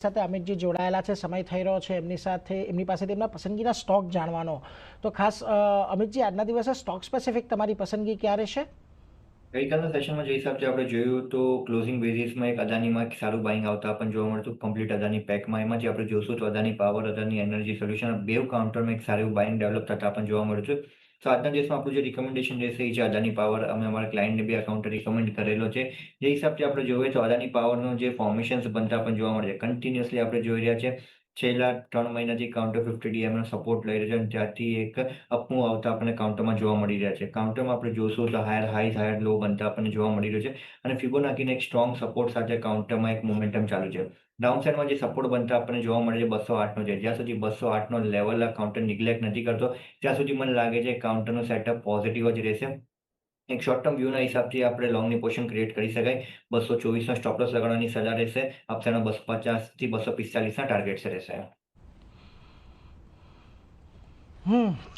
સાથે અમિતજી જોડાયેલા છે, સમય થઈ રહ્યો છે એમની સાથે, એમની પાસેથી એમના પસંદગીના સ્ટોક જાણવાનો. તો ખાસ અમિતજી, આજના દિવસે સ્ટોક સ્પેસિફિક તમારી પસંદગી ક્યાં રહેશે? ગઈકાલના સેશનમાં જે હિસાબથી આપણે જોયું તો ક્લોઝિંગ બેઝિસમાં એક અદાનીમાં એક સારું બાઇંગ આવતા પણ જોવા મળતું કમ્પ્લીટ અદાની પેકમાં. એમાંથી આપણે જોશું તો Adani power, Adani energy solution બેવ કાઉન્ટરમાં એક સારું બાઇંગ ડેવલપ થતા પણ જોવા મળ્યું છે. તો આજના દિવસમાં આપણું જે રિકમેન્ડેશન રહેશે એ છે અદાની પાવર. અમે અમારા ક્લાયન્ટને બી આ કાઉન્ટર રિકમેન્ડ કરેલો છે. જે હિસાબથી આપણે જોઈએ તો અદાની પાવરનો જે ફોર્મેશન્સ બનતા પણ જોવા મળે છે. કન્ટિન્યુઅસલી આપણે જોઈ રહ્યા છે છેલ્લા 3 મહિનાથી કાઉન્ટર 50 ડીએમનો સપોર્ટ લઈ રહ્યો છે અને ત્યાંથી એક અપમૂવ આવતા આપણને કાઉન્ટરમાં જોવા મળી રહ્યા છે. કાઉન્ટરમાં આપણે જોશું તો હાયર હાઈ, હાયર લો બનતા આપણને જોવા મળી રહ્યું છે અને ફિબોનાકીને એક સ્ટ્રોંગ સપોર્ટ સાથે કાઉન્ટરમાં એક મોમેન્ટમ ચાલુ છે. ડાઉન સાઇડમાં જે સપોર્ટ બનતા આપણને જોવા મળે છે 208 નો છે. જ્યાં સુધી 208 નો લેવલ આ કાઉન્ટર નિગ્લેક્ટ નથી કરતો, ત્યાં સુધી મને લાગે છે કાઉન્ટરનું સેટઅપ પોઝિટિવ જ રહેશે. એક શોર્ટ ટર્મ વ્યૂના હિસાબથી આપણે લોંગની પોઝિશન ક્રિએટ કરી શકાય. 224 નો સ્ટોપ લોસ લગાડવાની સલાહ રહેશે. અપસાઇડમાં 250 થી 245 ના ટાર્ગેટ્સ રહેશે.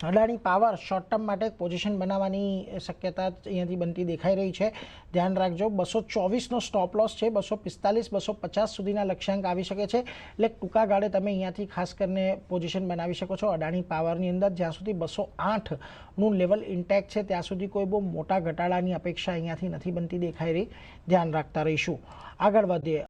અદાણી પાવર શોર્ટ ટર્મ માટે પોઝિશન બનાવવાની શક્યતા અહીંયાથી બનતી દેખાઈ રહી છે. ધ્યાન રાખજો, 224નો સ્ટોપ લોસ છે, 245, 250 સુધીના લક્ષ્યાંક આવી શકે છે. એટલે ટૂંકા ગાળે તમે અહીંયાથી ખાસ કરીને પોઝિશન બનાવી શકો છો અદાણી પાવરની અંદર. જ્યાં સુધી 208નું લેવલ ઇન્ટેક્ટ છે ત્યાં સુધી કોઈ બહુ મોટા ઘટાડાની અપેક્ષા અહીંયાથી નથી બનતી દેખાઈ રહી. ધ્યાન રાખતા રહીશું. આગળ વધીએ.